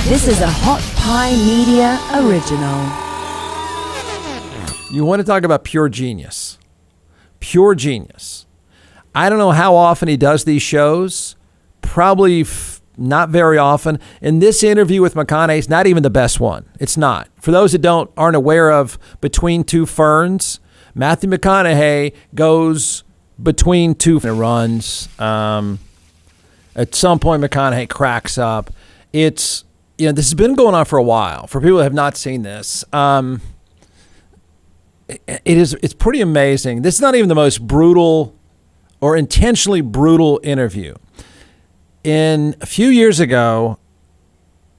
This is a Hot Pie Media original. You want to talk about pure genius. Pure genius. I don't know how often he does these shows. Probably not very often. And this interview with McConaughey is not even the best one. It's not. For those that aren't aware of Between Two Ferns, Matthew McConaughey goes between two runs. At some point, McConaughey cracks up. This has been going on for a while. For people that have not seen this, it's pretty amazing. This is not even the most brutal or intentionally brutal interview. A few years ago,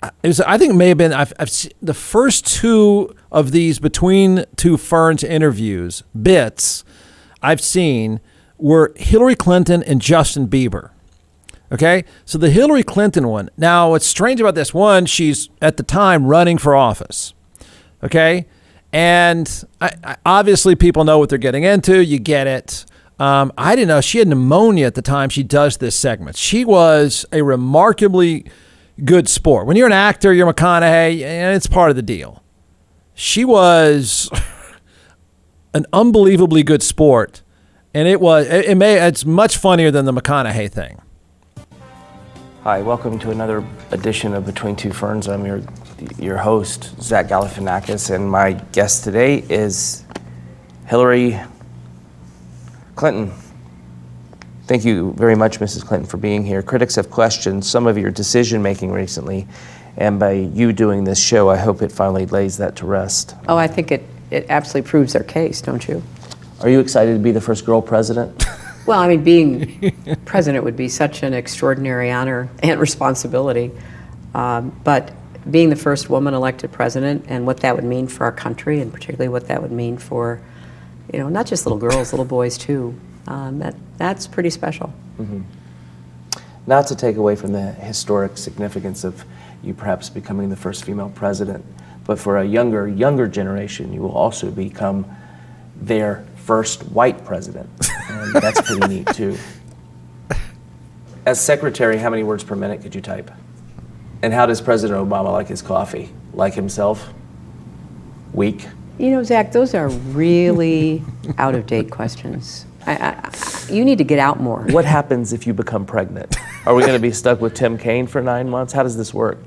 I think it may have been I've seen the first two of these Between Two Ferns interviews bits I've seen were Hillary Clinton and Justin Bieber. Okay, so the Hillary Clinton one. Now, what's strange about this one? She's at the time running for office. Okay, and I obviously people know what they're getting into. You get it. I didn't know she had pneumonia at the time she does this segment. She was a remarkably good sport. When you're an actor, you're McConaughey, and it's part of the deal. She was an unbelievably good sport, and it's much funnier than the McConaughey thing. Hi, welcome to another edition of Between Two Ferns. I'm your host, Zach Galifianakis, and my guest today is Hillary Clinton. Thank you very much, Mrs. Clinton, for being here. Critics have questioned some of your decision-making recently, and by you doing this show, I hope it finally lays that to rest. Oh, I think it absolutely proves their case, don't you? Are you excited to be the first girl president? Well, I mean, being president would be such an extraordinary honor and responsibility. But being the first woman elected president and what that would mean for our country, and particularly what that would mean for, not just little girls, little boys too, that's pretty special. Mm-hmm. Not to take away from the historic significance of you perhaps becoming the first female president, but for a younger generation, you will also become their first white president. And that's pretty neat too. As secretary, how many words per minute could you type? And how does President Obama like his coffee? Like himself? Weak? Zach, those are really out-of-date questions. You need to get out more. What happens if you become pregnant? Are we going to be stuck with Tim Kaine for 9 months? How does this work?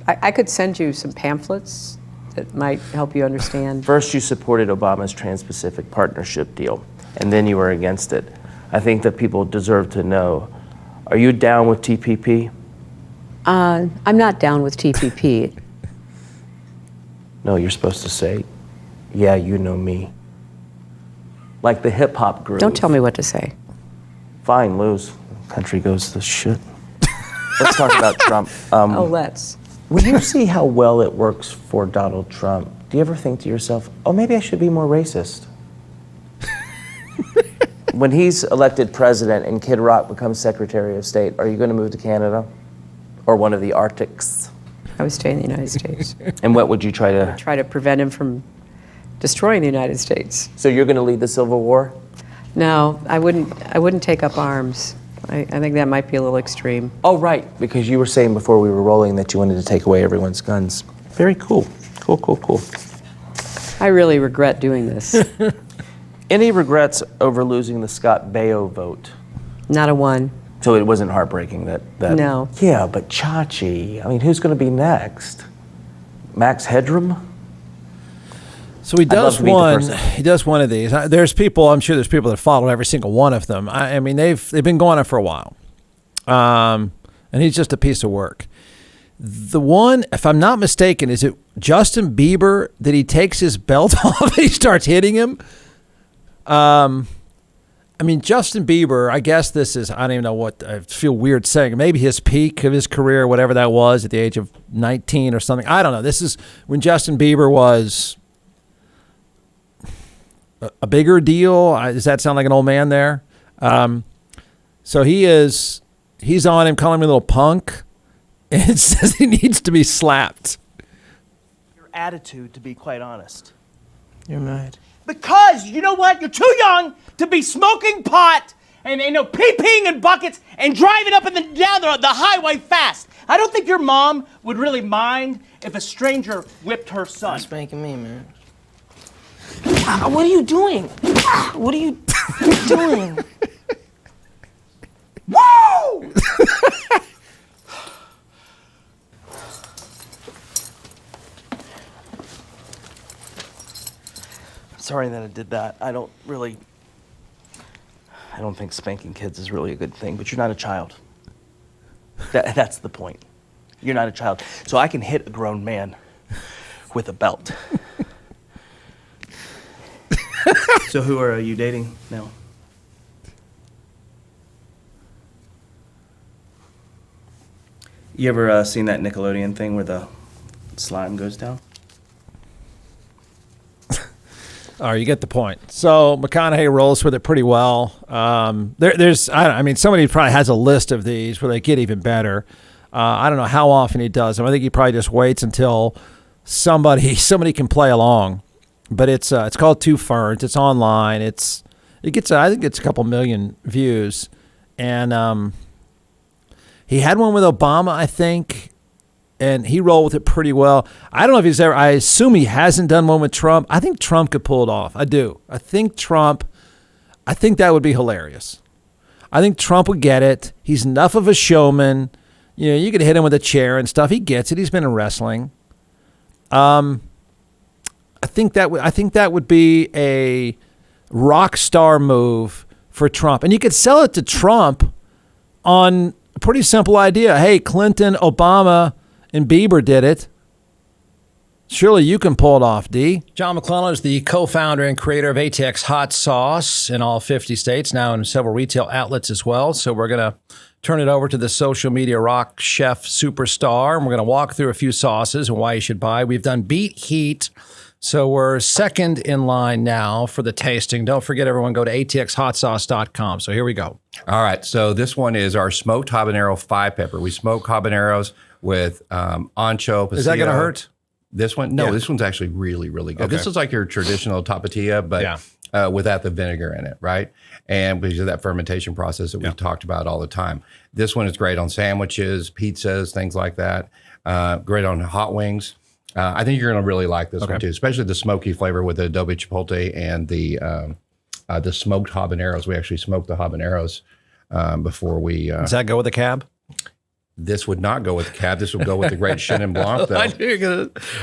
I could send you some pamphlets that might help you understand. First, you supported Obama's Trans-Pacific Partnership deal, and then you were against it. I think that people deserve to know. Are you down with TPP? I'm not down with TPP. No, you're supposed to say, yeah, you know me. Like the hip-hop group. Don't tell me what to say. Fine, lose. Country goes to shit. Let's talk about Trump. Let's. When you see how well it works for Donald Trump, do you ever think to yourself, oh, maybe I should be more racist? When he's elected president and Kid Rock becomes Secretary of State, are you going to move to Canada or one of the Arctics? I would stay in the United States. And what would you try to... Try to prevent him from destroying the United States. So you're going to lead the Civil War? No, I wouldn't take up arms. I think that might be a little extreme. Oh, right, because you were saying before we were rolling that you wanted to take away everyone's guns. Very cool. Cool. I really regret doing this. Any regrets over losing the Scott Baio vote? Not a one. So it wasn't heartbreaking that... No. Yeah, but Chachi, I mean, who's going to be next? Max Headroom? So he does one of these. I'm sure there's people that follow every single one of them. I mean, they've been going on for a while. And he's just a piece of work. The one, if I'm not mistaken, is it Justin Bieber that he takes his belt off and he starts hitting him? I mean, Justin Bieber, I guess this is, I don't even know what, I feel weird saying, maybe his peak of his career, whatever that was at the age of 19 or something. I don't know. This is when Justin Bieber was a bigger deal. Does that sound like an old man there? So he's on him, calling me a little punk, and it says he needs to be slapped. Your attitude, to be quite honest. You're mad. Because, you know what? You're too young to be smoking pot And pee-peeing in buckets and driving up and down the highway fast. I don't think your mom would really mind if a stranger whipped her son. You're spanking me, man. What are you doing? What are you doing? Woo! Sorry that I did that. I don't think spanking kids is really a good thing, but you're not a child. That's the point. You're not a child. So I can hit a grown man with a belt. So who are you dating now? You ever seen that Nickelodeon thing where the slime goes down? All right, you get the point. So McConaughey rolls with it pretty well. Somebody probably has a list of these where they get even better. I don't know how often he does them. I think he probably just waits until somebody can play along. But it's called Two Ferns. It's online. I think it's a couple million views, and he had one with Obama, I think. And he rolled with it pretty well. I don't know if he's ever, I assume he hasn't done one with Trump. I think Trump could pull it off. I do. I think that would be hilarious. I think Trump would get it. He's enough of a showman. You could hit him with a chair and stuff. He gets it. He's been in wrestling. I think that would be a rock star move for Trump. And you could sell it to Trump on a pretty simple idea. Hey, Clinton, Obama, and Bieber did it. Surely you can pull it off, D. John McClellan is the co-founder and creator of Atex Hot Sauce in all 50 states, now in several retail outlets as well. So we're going to turn it over to the social media rock chef superstar, and we're going to walk through a few sauces and why you should buy. We've done beet heat, so we're second in line now for the tasting. Don't forget, everyone, go to atexhotsauce.com. So here we go. All right, so this one is our smoked habanero 5-pepper. We smoke habaneros with ancho, Is that going to hurt? This one? No, Yeah. This one's actually really, really good. Okay. This is like your traditional tapatía, but without the vinegar in it, right? And because of that fermentation process that we've talked about all the time. This one is great on sandwiches, pizzas, things like that. Great on hot wings. I think you're going to really like this one too, especially the smoky flavor with the adobe chipotle and the smoked habaneros. We actually smoked the habaneros before we. Does that go with the cab? This would not go with the cab. This would go with the great Chenin Blanc, though.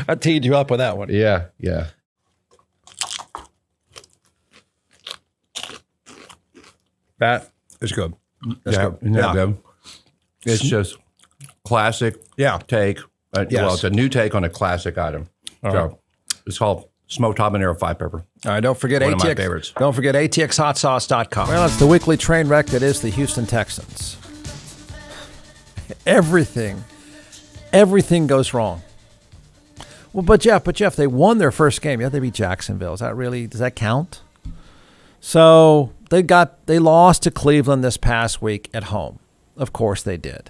I teed you up with that one. Yeah. That is good. That's good. Isn't that good? It's just classic take. Well, it's a new take on a classic item. So it's called smoked habanero 5-pepper. All right, don't forget One of my ATX. favorites. Don't forget atexhotsauce.com. Well, it's the weekly train wreck that is the Houston Texans. Everything goes wrong. Well, but Jeff, they won their first game. Yeah, they beat Jacksonville. Does that count? So they lost to Cleveland this past week at home. Of course they did.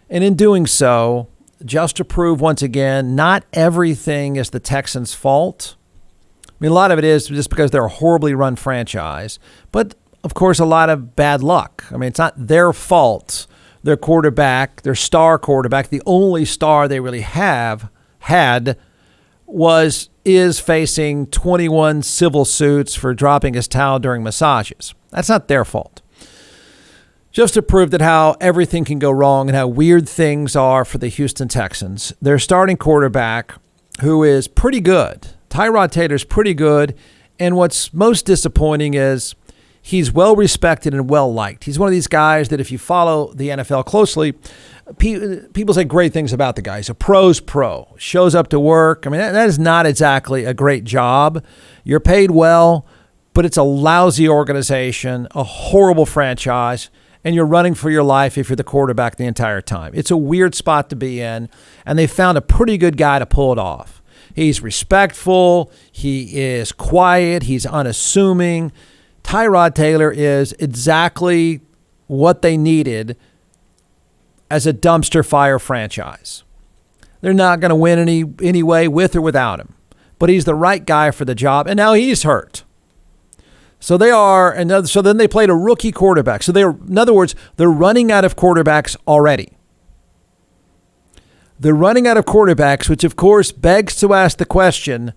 And in doing so, just to prove once again, not everything is the Texans' fault. I mean, a lot of it is just because they're a horribly run franchise. But, of course, a lot of bad luck. I mean, it's not their fault. Their quarterback, their star quarterback, the only star they really had, is facing 21 civil suits for dropping his towel during massages. That's not their fault. Just to prove that how everything can go wrong and how weird things are for the Houston Texans, their starting quarterback, who is pretty good, Tyrod Taylor's pretty good, and what's most disappointing is he's well-respected and well-liked. He's one of these guys that if you follow the NFL closely, people say great things about the guy. He's a pro's pro, shows up to work. I mean, that is not exactly a great job. You're paid well, but it's a lousy organization, a horrible franchise, and you're running for your life if you're the quarterback the entire time. It's a weird spot to be in, and they found a pretty good guy to pull it off. He's respectful. He is quiet. He's unassuming. Tyrod Taylor is exactly what they needed as a dumpster fire franchise. They're not going to win anyway with or without him, but he's the right guy for the job, and now he's hurt. So they are another. So then they played a rookie quarterback. So in other words, they're running out of quarterbacks already. They're running out of quarterbacks, which of course begs to ask the question,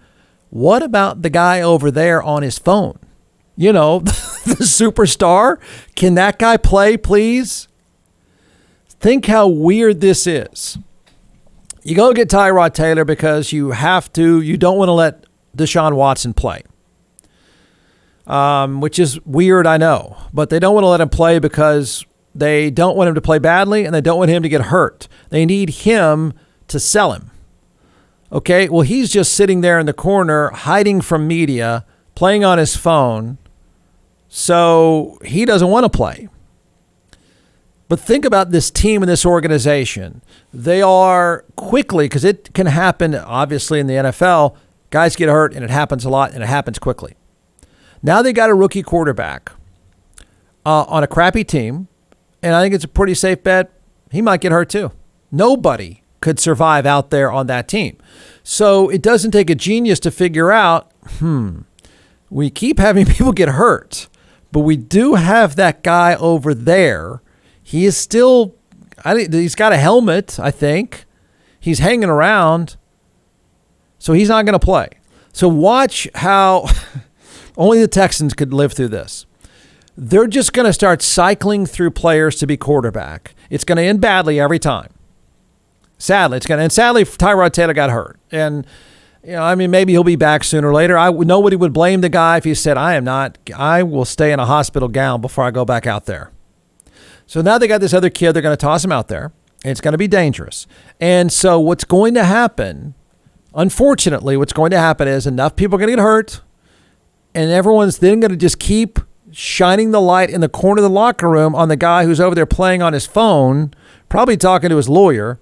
what about the guy over there on his phone? You know, the superstar. Can that guy play, please? Think how weird this is. You go get Tyrod Taylor because you don't want to let Deshaun Watson play. Which is weird, I know. But they don't want to let him play because they don't want him to play badly and they don't want him to get hurt. They need him to sell him. Okay, well, he's just sitting there in the corner, hiding from media, playing on his phone. So he doesn't want to play. But think about this team and this organization. They are quickly, because it can happen, obviously, in the NFL. Guys get hurt, and it happens a lot, and it happens quickly. Now they got a rookie quarterback on a crappy team, and I think it's a pretty safe bet. He might get hurt too. Nobody could survive out there on that team. So it doesn't take a genius to figure out, we keep having people get hurt, but we do have that guy over there. He is still, he's got a helmet, I think. He's hanging around. So he's not going to play. So watch how only the Texans could live through this. They're just going to start cycling through players to be quarterback. It's going to end badly every time. Sadly, sadly, Tyrod Taylor got hurt. And, maybe he'll be back sooner or later. Nobody would blame the guy if he said, I will stay in a hospital gown before I go back out there. So now they got this other kid. They're going to toss him out there. And it's going to be dangerous. And so what's going to happen, unfortunately, is enough people are going to get hurt. And everyone's then going to just keep shining the light in the corner of the locker room on the guy who's over there playing on his phone, probably talking to his lawyer,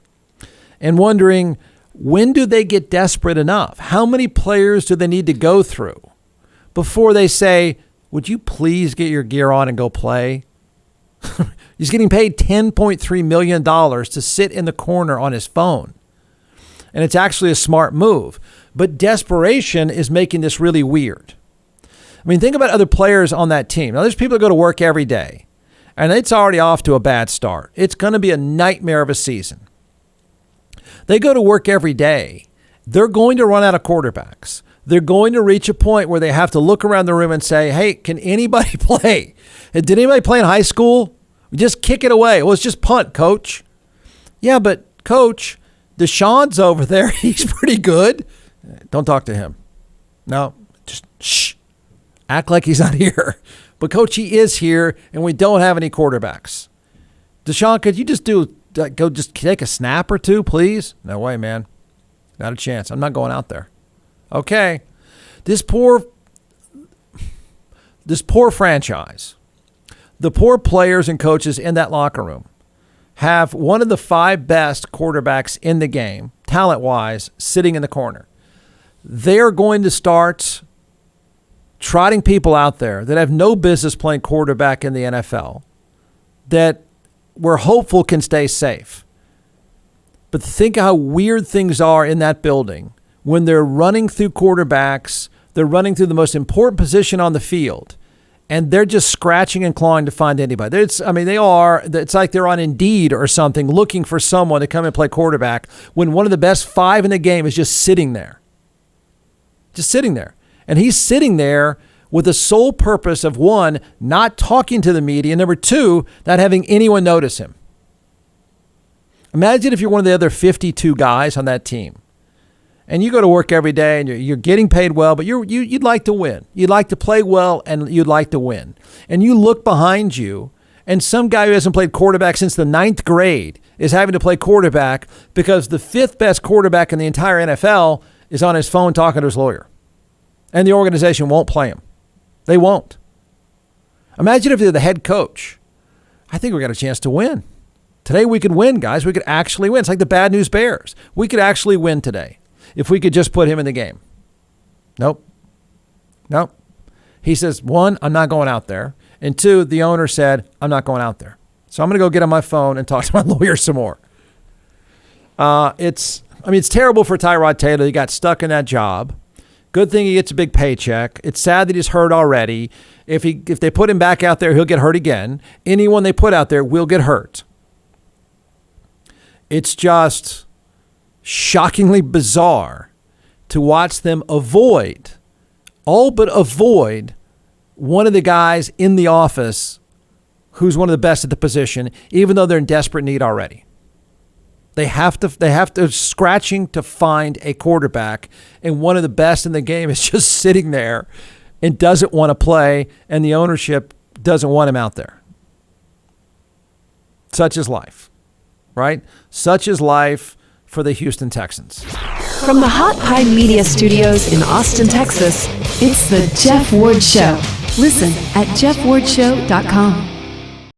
and wondering, when do they get desperate enough? How many players do they need to go through before they say, would you please get your gear on and go play? He's getting paid $10.3 million to sit in the corner on his phone. And it's actually a smart move. But desperation is making this really weird. Think about other players on that team. Now, there's people that go to work every day, and it's already off to a bad start. It's going to be a nightmare of a season. They go to work every day. They're going to run out of quarterbacks. They're going to reach a point where they have to look around the room and say, hey, can anybody play? Did anybody play in high school? Just kick it away. Well, it's just punt, coach. Yeah, but coach, Deshaun's over there. He's pretty good. Don't talk to him. No, just shh. Act like he's not here. But coach, he is here, and we don't have any quarterbacks. Deshaun, could you just go take a snap or two, please? No way, man. Not a chance. I'm not going out there. Okay. This poor franchise, the poor players and coaches in that locker room have one of the 5 best quarterbacks in the game, talent-wise, sitting in the corner. They're going to start trotting people out there that have no business playing quarterback in the NFL that we're hopeful can stay safe. But think how weird things are in that building when they're running through quarterbacks, they're running through the most important position on the field, and they're just scratching and clawing to find anybody. It's like they're on Indeed or something looking for someone to come and play quarterback when one of the best 5 in the game is just sitting there. Just sitting there. And he's sitting there with the sole purpose of, 1, not talking to the media, and number 2, not having anyone notice him. Imagine if you're one of the other 52 guys on that team, and you go to work every day, and you're getting paid well, but you'd like to win. You'd like to play well, and you'd like to win. And you look behind you, and some guy who hasn't played quarterback since the 9th grade is having to play quarterback because the 5th best quarterback in the entire NFL is on his phone talking to his lawyer. And the organization won't play him. They won't. Imagine if they're the head coach. I think we got a chance to win. Today we could win, guys. We could actually win. It's like the Bad News Bears. We could actually win today if we could just put him in the game. Nope. He says, 1, I'm not going out there. And 2, the owner said, I'm not going out there. So I'm going to go get on my phone and talk to my lawyer some more. It's terrible for Tyrod Taylor. He got stuck in that job. Good thing he gets a big paycheck. It's sad that he's hurt already. If they put him back out there, he'll get hurt again. Anyone they put out there will get hurt. It's just shockingly bizarre to watch them all but avoid one of the guys in the office who's one of the best at the position, even though they're in desperate need already. They have to scratching to find a quarterback, and one of the best in the game is just sitting there and doesn't want to play, and the ownership doesn't want him out there. Such is life, right? Such is life for the Houston Texans. From the Hot Pie Media Studios in Austin, Texas, it's the Jeff Ward Show. Listen at jeffwardshow.com.